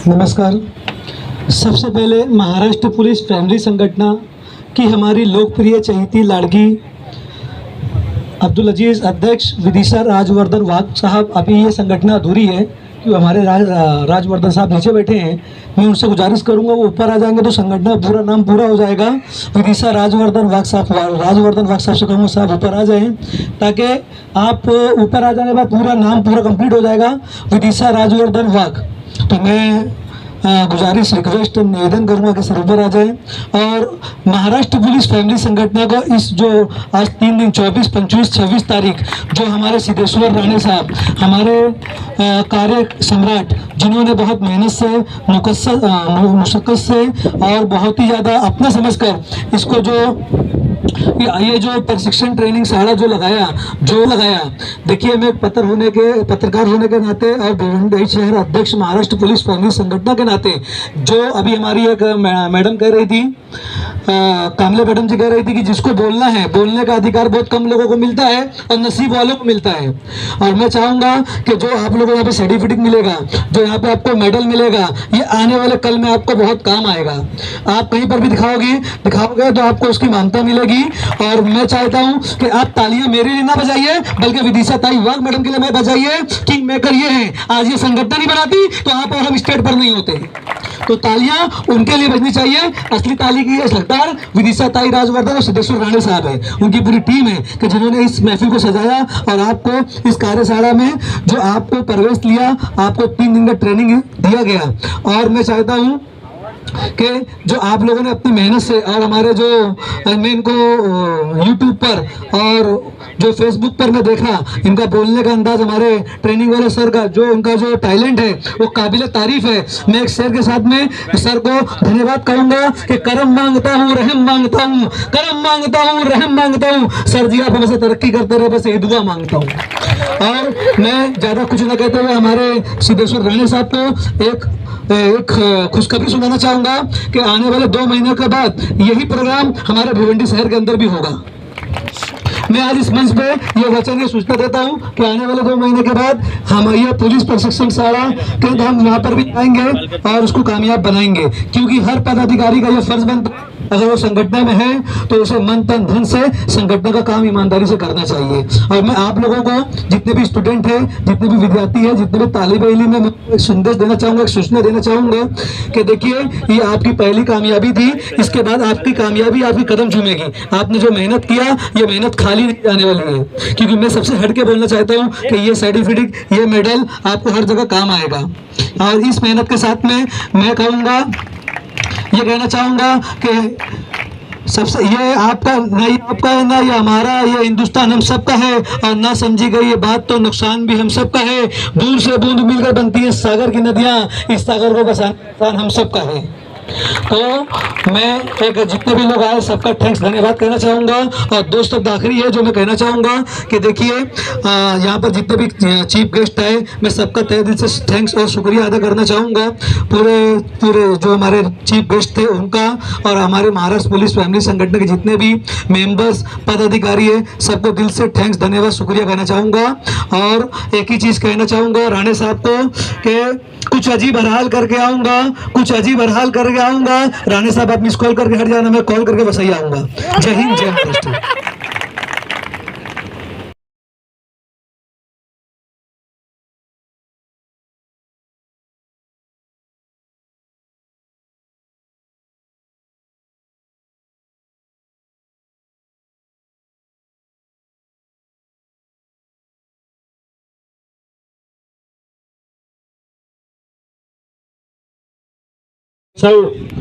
नमस्कार। सबसे पहले महाराष्ट्र पुलिस फैमिली संगठन की हमारी लोकप्रिय चहेती लाड़की अब्दुल अजीज़ अध्यक्ष विदिशा राजवर्धन वाघ साहब, अभी ये संगठन अधूरी है क्योंकि हमारे राजवर्धन साहब नीचे बैठे हैं। मैं उनसे गुजारिश करूंगा वो ऊपर आ जाएंगे तो संगठन का पूरा नाम पूरा हो जाएगा। विदिशा राजवर्धन वाघ साहब से कहूँगा साहब ऊपर आ जाएं, ताकि आप ऊपर आ जाने के बाद पूरा नाम पूरा कंप्लीट हो जाएगा, विदिशा राजवर्धन वाघ। तो मैं गुजारिश रिक्वेस्ट निवेदन करूंगा कि सर ऊपर आ जाएं। और महाराष्ट्र पुलिस फैमिली संगठन का इस जो आज 3 दिन 24, 25, 26 तारीख जो हमारे सिद्धेश्वर राणे साहब, हमारे कार्य सम्राट, जिन्होंने बहुत मेहनत से मुशक्कत से और बहुत ही ज़्यादा अपना समझकर इसको जो ये जो प्रशिक्षण ट्रेनिंग साड़ा जो लगाया, देखिए मैं पत्रकार होने के नाते और भिवंडी शहर अध्यक्ष महाराष्ट्र पुलिस फैमिली संगठन के नाते, जो अभी हमारी एक मैडम कह रही थी, कामले मैडम जी कह रही थी कि जिसको बोलना है, बोलने का अधिकार बहुत कम लोगों को मिलता है और नसीब वालों को मिलता है। और मैं चाहूँगा कि जो आप लोगों को यहाँ पे सर्टिफिकेट मिलेगा, जो यहाँ पे आपको मेडल मिलेगा, ये आने वाले कल में आपको बहुत काम आएगा। आप कहीं पर भी दिखाओगे तो आपको उसकी मान्यता मिलेगी। और मैं चाहता हूं कि आप तालियां मेरे लिए ना बजाइए, बल्कि विदिशा ताई वाघ मैडम के लिए मैं बजाइए। किंग मेकर ये हैं, आज ये संगठन नहीं बनाती तो यहाँ पर हम स्टेट पर नहीं होते। तो तालियां उनके लिए बजनी चाहिए। असली ताली की सरकार विदिशा ताई राजवर्धन और सिद्धेश्वर राणे साहब है, उनकी पूरी टीम है कि जिन्होंने इस महफिल को सजाया और आपको इस कार्यशाला में जो आपको प्रवेश लिया, आपको 3 दिन का ट्रेनिंग दिया गया। और मैं चाहता हूँ कि जो आप लोगों ने अपनी मेहनत से और हमारे जो मैं इनको यूट्यूब पर और जो फेसबुक पर मैं देखा, इनका बोलने का अंदाज, हमारे ट्रेनिंग वाले सर का जो उनका जो टैलेंट है वो काबिल तारीफ है। मैं एक शेर के साथ में सर को धन्यवाद कहूँगा कि करम मांगता हूँ, रहम मांगता हूँ, करम मांगता हूँ, रहम मांगता हूँ। सर जी आप हमेशा तरक्की करते रहे, बस ये दुआ मांगता हूँ। और मैं ज़्यादा कुछ न कहते हुए हमारे सिद्धेश्वर राणे साहब को एक खुशखबरी सुनाना चाहूँगा कि आने वाले 2 महीनों के बाद यही प्रोग्राम हमारे भिवंडी शहर के अंदर भी होगा। मैं आज इस मंच पे ये वचन, ये सूचना देता हूँ कि आने वाले 2 महीने के बाद हम ये पुलिस प्रशिक्षण शाला केंद्र हम यहाँ पर भी आएंगे और उसको कामयाब बनाएंगे। क्योंकि हर पदाधिकारी का ये फर्ज बनता है, अगर वो संगठन में है तो उसे मन तन धन से संगठन का काम ईमानदारी से करना चाहिए। और मैं आप लोगों को, जितने भी स्टूडेंट हैं, जितने भी विद्यार्थी हैं, जितने भी तालिब इल्म, मैं एक संदेश देना चाहूँगा, एक सूचना देना चाहूँगा कि देखिए ये आपकी पहली कामयाबी थी, इसके बाद आपकी कामयाबी आपकी कदम चूमेगी। आपने जो मेहनत किया, ये मेहनत खाली नहीं जाने वाली है। क्योंकि मैं सबसे हट के बोलना चाहता हूँ कि ये सर्टिफिकेट, ये मेडल आपको हर जगह काम आएगा। और इस मेहनत के साथ में मैं कहूँगा, ये कहना चाहूँगा कि सबसे ये आपका है ना, ये हमारा, ये हिंदुस्तान हम सबका है। और ना समझी गई ये बात तो नुकसान भी हम सबका है। बूंद से बूंद मिलकर बनती है सागर की नदियाँ, इस सागर को बसाना हम सबका है। तो मैं एक जितने भी लोग आए सबका थैंक्स, धन्यवाद कहना चाहूँगा। और दोस्त अब आखिरी है जो मैं कहना चाहूँगा कि देखिए यहाँ पर जितने भी चीफ गेस्ट आए, मैं सबका तहे दिल से थैंक्स और शुक्रिया अदा करना चाहूँगा। पूरे जो हमारे चीफ गेस्ट थे उनका, और हमारे महाराष्ट्र पुलिस फैमिली संगठन के जितने भी मेंबर्स, पदाधिकारी है, सबको दिल से थैंक्स, धन्यवाद, शुक्रिया कहना चाहूँगा। और एक ही चीज़ कहना चाहूँगा राणे साहब को कि कुछ अजीब हरहाल करके आऊँगा, कुछ अजीब हरहाल करके आऊँगा। राणे साहब आप मिस कॉल करके हट जाना, मैं कॉल करके बस ही आऊँगा। जय हिंद, जय महाराष्ट्र। सौ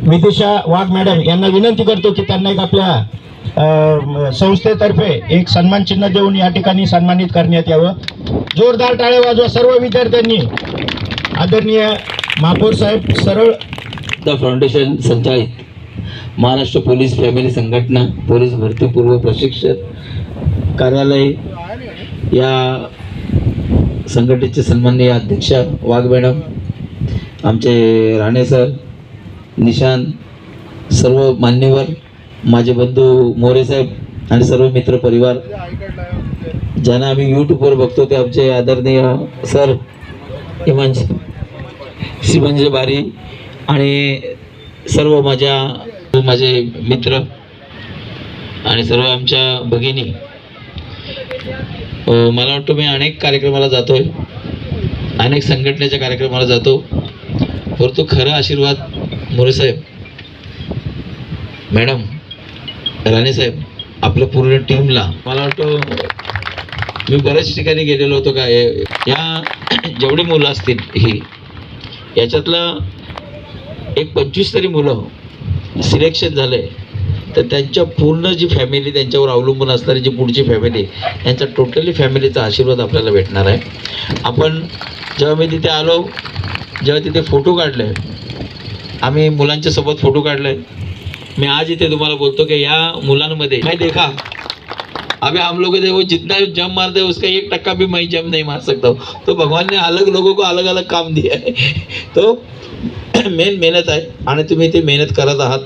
विदिशा वाघ मॅडम यांना विनंती करतो की त्यांना एक आपल्या संस्थेतर्फे एक सन्मान चिन्ह देऊन या ठिकाणी सन्मानित करण्यात यावं। जोरदार टाळ्या वाजवा सर्व विद्यार्थ्यांनी। आदरणीय महापौर साहेब सरळ द फाउंडेशन संचालित महाराष्ट्र पोलीस फॅमिली संघटना पोलीस भरती पूर्व प्रशिक्षण कार्यालय या संघटनेचे सन्माननीय अध्यक्ष वाघ मॅडम, आमचे राणे सर, निशान, सर्व मान्यवर, माझे बंधू मोरे साहेब आणि सर्व मित्र परिवार, ज्यांना आम्ही यूट्यूबवर बघतो ते आमचे आदरणीय सर इमानजी, श्रीमंत बारी आणि सर्व माझे मित्र आणि सर्व आमच्या भगिनी, मला वाटतं मी अनेक कार्यक्रमाला जातोय, अनेक संघटनेच्या कार्यक्रमाला जातो, परंतु खरा आशीर्वाद मोरेसाहेब, मॅडम, राणेसाहेब, आपल्या पूर्ण टीमला. मला वाटतं मी बऱ्याच ठिकाणी गेलेलो होतो का, या जेवढी मुलं असतील ही, याच्यातलं एक 25 तरी मुलं सिलेक्शन झाले, तर त्यांच्या पूर्ण जी फॅमिली, त्यांच्यावर अवलंबून असणारी जी पुढची फॅमिली, त्यांच्या टोटली फॅमिलीचा आशीर्वाद आपल्याला भेटणार आहे. आपण जेव्हा मी तिथे आलो, जेव्हा तिथे फोटो काढले, आम्ही मुलांच्या सोबत फोटो काढले. मैं आज इथे तुम्हाला बोलतो कि या मुलांमध्ये मैं देखा, अभी हम लोग वो जितना जम मारते हैं उसका 1% भी मैं जम नहीं मार सकता हूँ. तो भगवान ने अलग लोगों को अलग अलग काम दिया है. तो मेन मेहनत आहे आणि तुम्ही ते मेहनत करत आहात.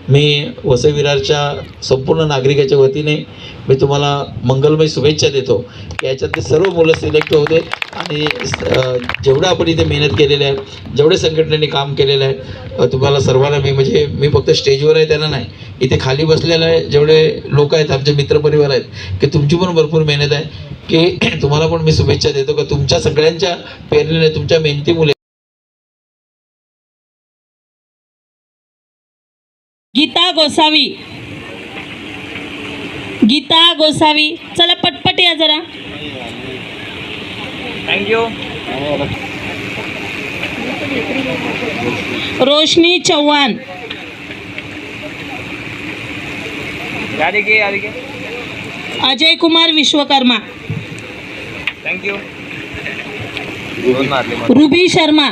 मी वसई विरारच्या संपूर्ण नागरिकाच्या वतीने मी तुम्हाला मंगलमय शुभेच्छा देतो. याच्यातले सर्व मुलं सिलेक्ट होते आणि जेवढं आपण इथे मेहनत केलेली आहे, जेवढे संघटनेने काम केलेलं आहे, तुम्हाला सर्वांना मी फक्त स्टेजवर आहे त्यांना नाही, इथे खाली बसलेलं आहे जेवढे लोक आहेत, आमचे मित्रपरिवार आहेत, की तुमची पण भरपूर मेहनत आहे, की तुम्हाला पण मी शुभेच्छा देतो की तुमच्या सगळ्यांच्या पेरलेल्या, तुमच्या मेहनती मुले. गीता गोसावी, चला पटपट या जरा. थँक्यू. रोशनी चव्हाण, अजय कुमार विश्वकर्मा, थँक्यू. रुबी शर्मा,